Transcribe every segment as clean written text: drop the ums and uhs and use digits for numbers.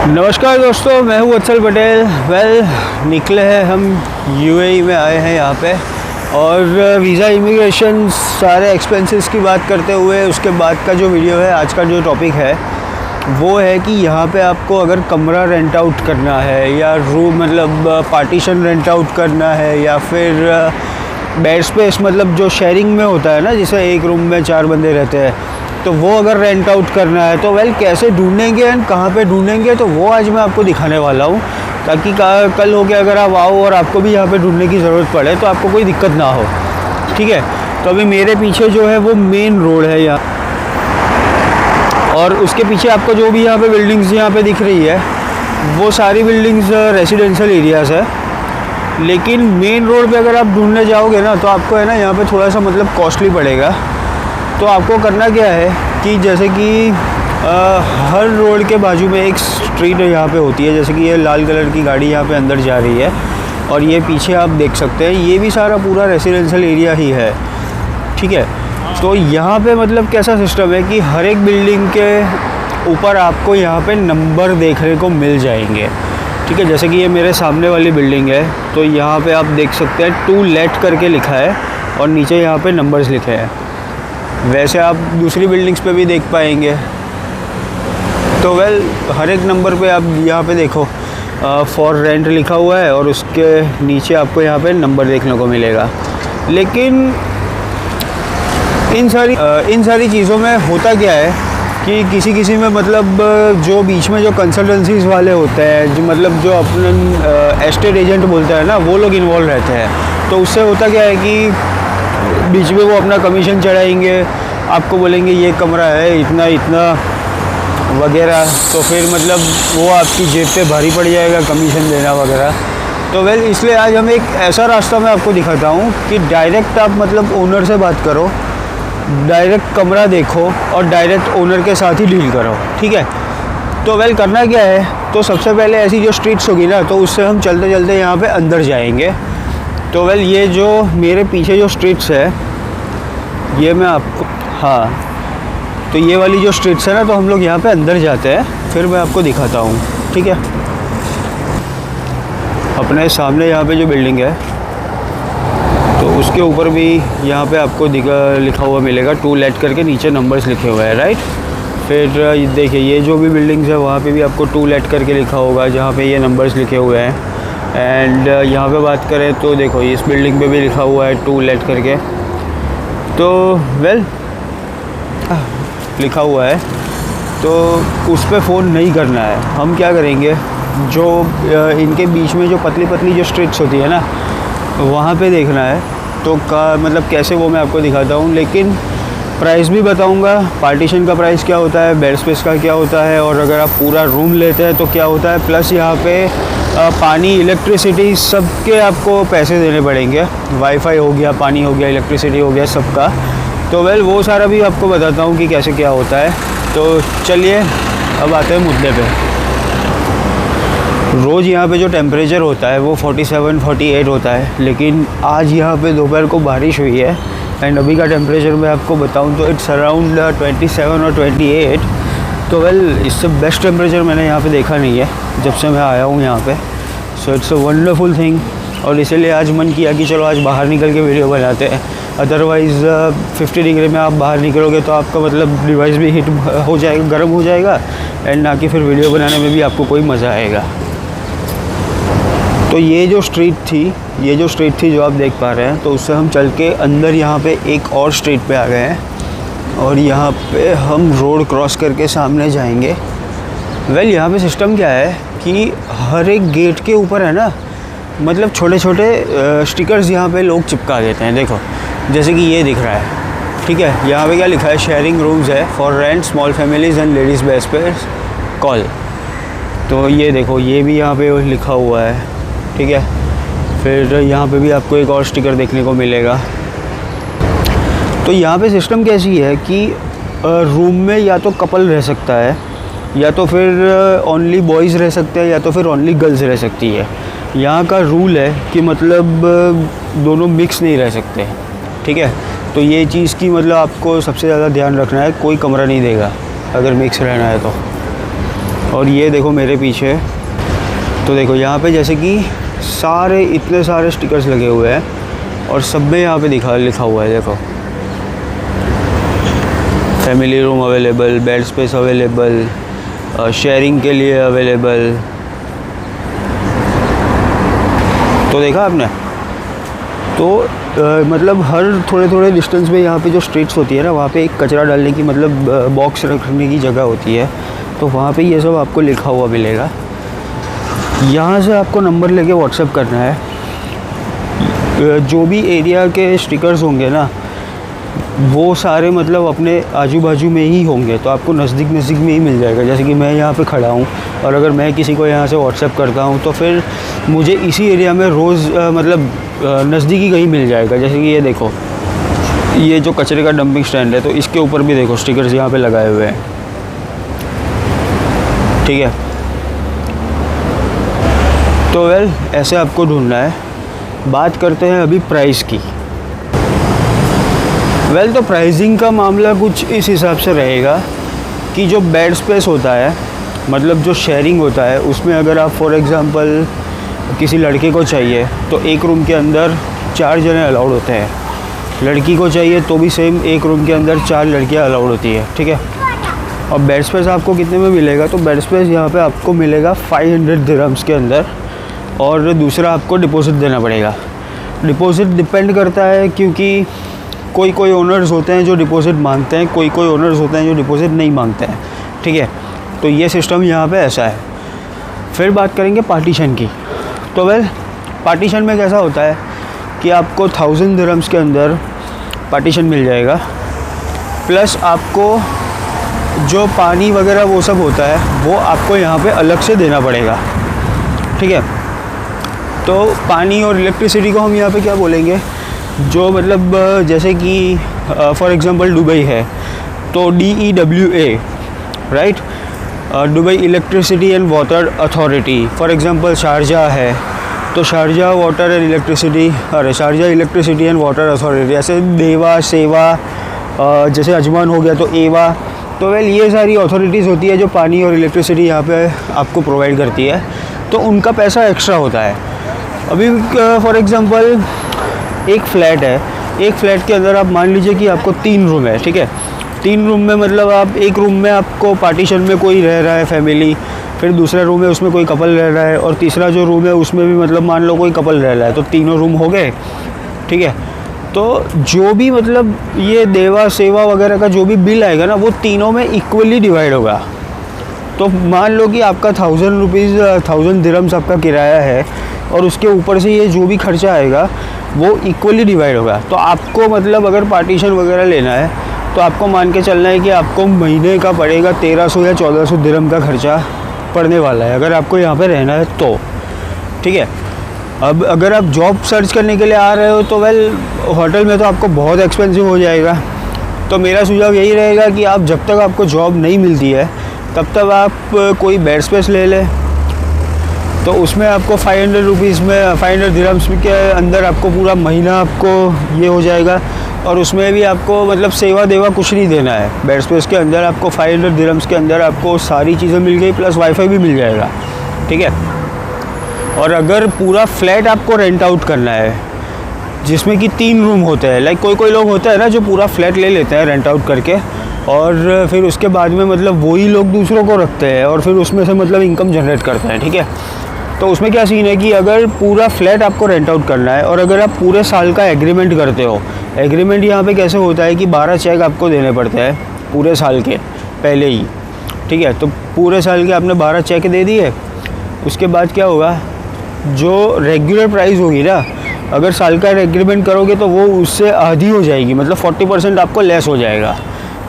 नमस्कार दोस्तों, मैं हूँ वत्सल पटेल। निकले हैं हम यूएई में, आए हैं यहाँ पे और वीज़ा, इमिग्रेशन, सारे एक्सपेंसेस की बात करते हुए उसके बाद का जो वीडियो है, आज का जो टॉपिक है वो है कि यहाँ पे आपको अगर कमरा रेंट आउट करना है या रूम मतलब पार्टीशन रेंट आउट करना है या फिर बेड स्पेस मतलब जो शेयरिंग में होता है ना, जैसे एक रूम में 4 बंदे रहते हैं, तो वो अगर रेंट आउट करना है तो कैसे ढूंढेंगे एंड कहाँ पे ढूंढेंगे, तो वो आज मैं आपको दिखाने वाला हूँ, ताकि कल हो के अगर आप आओ और आपको भी यहाँ पे ढूंढने की ज़रूरत पड़े तो आपको कोई दिक्कत ना हो। ठीक है, तो अभी मेरे पीछे जो है वो मेन रोड है यहाँ, और उसके पीछे आपको जो भी यहाँ पे बिल्डिंग्स यहाँ पे दिख रही है वो सारी बिल्डिंग्स रेजिडेंशियल एरियाज़ है। लेकिन मेन रोड पे अगर आप ढूंढने जाओगे ना तो आपको है ना यहाँ पे थोड़ा सा मतलब कॉस्टली पड़ेगा। तो आपको करना क्या है कि जैसे कि हर रोड के बाजू में एक स्ट्रीट यहाँ पे होती है, जैसे कि ये लाल कलर की गाड़ी यहाँ पे अंदर जा रही है और ये पीछे आप देख सकते हैं, ये भी सारा पूरा रेजिडेंशियल एरिया ही है। ठीक है, तो यहाँ पे मतलब कैसा सिस्टम है कि हर एक बिल्डिंग के ऊपर आपको यहाँ पे नंबर देखने को मिल जाएंगे। ठीक है, जैसे कि ये मेरे सामने वाली बिल्डिंग है, तो यहाँ पे आप देख सकते हैं टू लेट करके लिखा है और नीचे यहाँ पे नंबर्स लिखे हैं। वैसे आप दूसरी बिल्डिंग्स पे भी देख पाएंगे। तो हर एक नंबर पे आप यहाँ पे देखो फॉर रेंट लिखा हुआ है और उसके नीचे आपको यहाँ पे नंबर देखने को मिलेगा। लेकिन इन सारी चीज़ों में होता क्या है कि किसी में मतलब जो बीच में जो कंसल्टेंसीज वाले होते हैं, जो मतलब जो अपने एस्टेट एजेंट बोलते हैं ना, वो लोग इन्वॉल्व रहते हैं। तो उससे होता क्या है कि बीच में वो अपना कमीशन चढ़ाएंगे, आपको बोलेंगे ये कमरा है इतना इतना वगैरह, तो फिर मतलब वो आपकी जेब पे भारी पड़ जाएगा कमीशन देना वगैरह। तो इसलिए आज हम एक ऐसा रास्ता मैं आपको दिखाता हूँ कि डायरेक्ट आप मतलब ओनर से बात करो, डायरेक्ट कमरा देखो और डायरेक्ट ओनर के साथ ही डील करो। ठीक है, तो करना क्या है, तो सबसे पहले ऐसी जो स्ट्रीट्स होगी ना, तो उससे हम चलते चलते यहाँ पे अंदर जाएंगे। तो ये जो मेरे पीछे जो स्ट्रीट्स है, ये मैं आपको, हाँ, तो ये वाली जो स्ट्रीट्स है ना, तो हम लोग यहाँ पे अंदर जाते हैं, फिर मैं आपको दिखाता हूँ। ठीक है, अपने सामने यहाँ पे जो बिल्डिंग है तो उसके ऊपर भी यहाँ पे आपको लिखा हुआ मिलेगा, टू लेट करके नीचे नंबर्स लिखे हुए हैं, राइट। फिर देखिए ये जो भी बिल्डिंग्स है वहाँ पे भी आपको टू लेट करके लिखा होगा, जहाँ पे ये नंबर्स लिखे हुए हैं। एंड यहाँ पे बात करें तो देखो इस बिल्डिंग पे भी लिखा हुआ है टू लेट करके, तो लिखा हुआ है, तो उस पर फ़ोन नहीं करना है। हम क्या करेंगे, जो इनके बीच में जो पतली पतली जो स्ट्रीट्स होती है ना, वहाँ पे देखना है। तो मतलब कैसे वो मैं आपको दिखाता हूँ, लेकिन प्राइस भी बताऊँगा, पार्टीशन का प्राइस क्या होता है, बेड स्पेस का क्या होता है, और अगर आप पूरा रूम लेते हैं तो क्या होता है। प्लस यहाँ पे पानी, इलेक्ट्रिसिटी सबके आपको पैसे देने पड़ेंगे। वाईफाई हो गया, पानी हो गया, इलेक्ट्रिसिटी हो गया, सबका। तो वो सारा भी आपको बताता हूँ कि कैसे क्या होता है। तो चलिए अब आते हैं मुद्दे पे। रोज़ यहाँ पे जो टेम्परेचर होता है वो 47-48 होता है, लेकिन आज यहाँ पे दोपहर को बारिश हुई है एंड अभी का टेम्परेचर मैं आपको बताऊँ तो इट्स अराउंड 27 और 28। तो इससे बेस्ट टेम्परेचर मैंने यहाँ पे देखा नहीं है जब से मैं आया हूँ यहाँ पे। So it's a wonderful thing, और इसीलिए आज मन किया कि चलो आज बाहर निकल के वीडियो बनाते हैं। अदरवाइज़ 50 डिग्री में आप बाहर निकलोगे तो आपका मतलब डिवाइस भी हीट हो जाएगा, गर्म हो जाएगा, एंड ना कि फिर वीडियो बनाने में भी आपको कोई मज़ा आएगा। तो ये जो स्ट्रीट थी जो आप देख पा रहे हैं, तो उससे हम चल के अंदर यहाँ पे एक और स्ट्रीट पे आ गए हैं और यहाँ पे हम रोड क्रॉस करके सामने जाएंगे। यहाँ पे सिस्टम क्या है कि हर एक गेट के ऊपर है ना, मतलब छोटे छोटे स्टिकर्स यहाँ पे लोग चिपका देते हैं। देखो जैसे कि ये दिख रहा है, ठीक है, यहाँ पे क्या लिखा है, शेयरिंग रूम्स है for rent, small families and ladies bed space, call. तो ये देखो ये भी यहाँ पे लिखा हुआ है। ठीक है, फिर यहाँ पे भी आपको एक और स्टिकर देखने को मिलेगा। तो यहाँ पे सिस्टम कैसी है कि रूम में या तो कपल रह सकता है, या तो फिर ओनली बॉयज़ रह सकते हैं, या तो फिर ओनली गर्ल्स रह सकती है। यहाँ का रूल है कि मतलब दोनों मिक्स नहीं रह सकते। ठीक है, तो ये चीज़ की मतलब आपको सबसे ज़्यादा ध्यान रखना है, कोई कमरा नहीं देगा अगर मिक्स रहना है तो। और ये देखो मेरे पीछे, तो देखो यहाँ पे जैसे कि सारे इतने सारे स्टिकर्स लगे हुए हैं और सब में यहाँ पे लिखा हुआ है। देखो family room available, bed space available, sharing के लिए अवेलेबल। तो देखा आपने, तो मतलब हर थोड़े थोड़े डिस्टेंस में यहाँ पे जो स्ट्रीट्स होती है ना, वहाँ पे एक कचरा डालने की मतलब बॉक्स रखने की जगह होती है, तो वहाँ पे ये सब आपको लिखा हुआ मिलेगा। यहाँ से आपको नंबर लेके व्हाट्सएप करना है। जो भी एरिया के स्टिकर्स होंगे ना, वो सारे मतलब अपने आजू बाजू में ही होंगे, तो आपको नज़दीक में ही मिल जाएगा। जैसे कि मैं यहाँ पे खड़ा हूँ और अगर मैं किसी को यहाँ से व्हाट्सएप करता हूँ तो फिर मुझे इसी एरिया में रोज़ मतलब नज़दीकी कहीं मिल जाएगा। जैसे कि ये देखो, ये जो कचरे का डंपिंग स्टैंड है, तो इसके ऊपर भी देखो स्टिकर्स यहाँ पे लगाए हुए हैं, ठीक है। तो वेल ऐसे आपको ढूंढना है। बात करते हैं अभी प्राइस की। वेल तो प्राइसिंग का मामला कुछ इस हिसाब से रहेगा कि जो बेड स्पेस होता है, मतलब जो शेयरिंग होता है, उसमें अगर आप फॉर एग्ज़ाम्पल किसी लड़के को चाहिए तो एक रूम के अंदर 4 जने अलाउड होते हैं, लड़की को चाहिए तो भी सेम एक रूम के अंदर 4 लड़कियां अलाउड होती है, ठीक है। और बेड स्पेस आपको कितने में मिलेगा, तो बेड स्पेस यहाँ पे आपको मिलेगा 500 दिरहम्स के अंदर। और दूसरा आपको डिपॉज़िट देना पड़ेगा। डिपॉज़िट डिपेंड करता है, क्योंकि कोई ओनर्स होते हैं जो डिपॉज़िट मांगते हैं, कोई ओनर्स होते हैं जो डिपॉज़िट नहीं मांगते हैं, ठीक है। तो ये सिस्टम यहाँ पे ऐसा है। फिर बात करेंगे पार्टीशन की। तो वेल पार्टीशन में कैसा होता है कि आपको 1000 दिरहम्स के अंदर पार्टीशन मिल जाएगा, प्लस आपको जो पानी वगैरह वो सब होता है वो आपको यहाँ पे अलग से देना पड़ेगा, ठीक है। तो पानी और इलेक्ट्रिसिटी को हम यहाँ पे क्या बोलेंगे, जो मतलब जैसे कि फॉर एग्ज़ाम्पल दुबई है तो DEWA, right, Dubai electricity and water authority. For example Sharjah है तो Sharjah water and electricity, Sharjah electricity and water authority. ऐसे देवा, सेवा, जैसे अजमान हो गया तो एवा। तो वेल ये सारी अथॉरिटीज़ होती है जो पानी और इलेक्ट्रिसिटी यहाँ पे आपको प्रोवाइड करती है, तो उनका पैसा एक्स्ट्रा होता है। अभी फॉर एग्ज़ाम्पल एक फ़्लैट है, एक फ़्लैट के अंदर आप मान लीजिए कि आपको 3 रूम है, ठीक है। 3 रूम में मतलब आप एक रूम में आपको पार्टीशन में कोई रह रहा है फैमिली, फिर दूसरा रूम है उसमें कोई कपल रह रहा है, और तीसरा जो रूम है उसमें भी मतलब मान लो कोई कपल रह रहा है, तो तीनों रूम हो गए, ठीक है। तो जो भी मतलब ये देवा सेवा वगैरह का जो भी बिल आएगा ना, वो तीनों में इक्वली डिवाइड होगा। तो मान लो कि आपका 1000 दिरहम्स आपका किराया है, और उसके ऊपर से ये जो भी खर्चा आएगा वो इक्वली डिवाइड होगा। तो आपको मतलब अगर पार्टीशन वगैरह लेना है तो आपको मान के चलना है कि आपको महीने का पड़ेगा 1300 या 1400 दिरहम का खर्चा पड़ने वाला है, अगर आपको यहाँ पे रहना है तो, ठीक है। अब अगर आप जॉब सर्च करने के लिए आ रहे हो तो वेल होटल में तो आपको बहुत एक्सपेंसिव हो जाएगा। तो मेरा सुझाव यही रहेगा कि आप जब तक आपको जॉब नहीं मिलती है तब तक आप कोई बेड स्पेस ले लें, तो उसमें आपको 500 रुपीज़ में 500 दिरहम्स के अंदर आपको पूरा महीना आपको ये हो जाएगा। और उसमें भी आपको मतलब सेवा देवा कुछ नहीं देना है। बेड स्पेस के अंदर आपको 500 दिरहम्स के अंदर आपको सारी चीज़ें मिल गई, प्लस वाईफाई भी मिल जाएगा, ठीक है। और अगर पूरा फ्लैट आपको रेंट आउट करना है जिसमें कि 3 रूम होते हैं, लाइक कोई लोग होता है ना जो पूरा फ्लैट ले लेते हैं रेंट आउट करके, और फिर उसके बाद में मतलब वही लोग दूसरों को रखते हैं और फिर उसमें से मतलब इनकम जनरेट करते हैं, ठीक है। तो उसमें क्या सीन है कि अगर पूरा फ्लैट आपको रेंट आउट करना है और अगर आप पूरे साल का एग्रीमेंट करते हो, एग्रीमेंट यहाँ पे कैसे होता है कि 12 चेक आपको देने पड़ते हैं पूरे साल के पहले ही, ठीक है। तो पूरे साल के आपने 12 चेक दे दिए, उसके बाद क्या होगा, जो रेगुलर प्राइस होगी ना, अगर साल का एग्रीमेंट करोगे तो वो उससे आधी हो जाएगी, मतलब 40% आपको लेस हो जाएगा।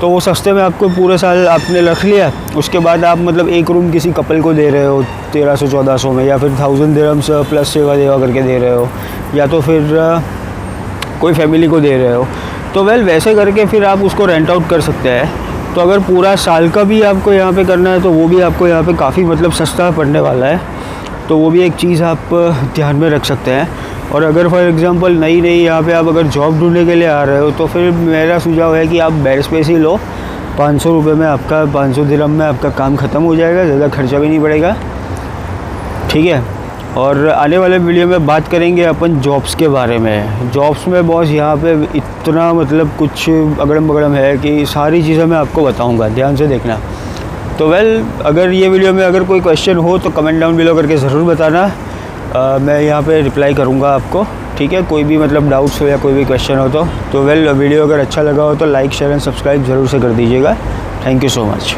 तो वो सस्ते में आपको पूरे साल आपने रख लिया, उसके बाद आप मतलब एक रूम किसी कपल को दे रहे हो 1300-1400 में, या फिर 1000 दिरहम्स प्लस सेवा देवा करके दे रहे हो, या तो फिर कोई फैमिली को दे रहे हो। तो वेल वैसे करके फिर आप उसको रेंट आउट कर सकते हैं। तो अगर पूरा साल का भी आपको यहाँ पे करना है तो वो भी आपको यहाँ पे काफ़ी मतलब सस्ता पड़ने वाला है, तो वो भी एक चीज़ आप ध्यान में रख सकते हैं। और अगर फॉर एग्ज़ाम्पल नहीं यहाँ पे आप अगर जॉब ढूंढने के लिए आ रहे हो तो फिर मेरा सुझाव है कि आप बेड स्पेस ही लो, 500 रुपये में आपका 500 दिरहम में आपका काम ख़त्म हो जाएगा, ज़्यादा खर्चा भी नहीं पड़ेगा, ठीक है। और आने वाले वीडियो में बात करेंगे अपन जॉब्स के बारे में। जॉब्स में बॉस यहाँ पे इतना मतलब कुछ अगड़म बगड़म है कि सारी चीज़ें मैं आपको बताऊँगा, ध्यान से देखना। तो अगर ये वीडियो में अगर कोई क्वेश्चन हो तो कमेंट डाउन बिलो करके ज़रूर बताना, मैं यहाँ पे रिप्लाई करूँगा आपको, ठीक है। कोई भी मतलब डाउट्स हो या कोई भी क्वेश्चन हो तो वीडियो अगर अच्छा लगा हो तो लाइक शेयर एंड सब्सक्राइब ज़रूर से कर दीजिएगा। Thank you so much.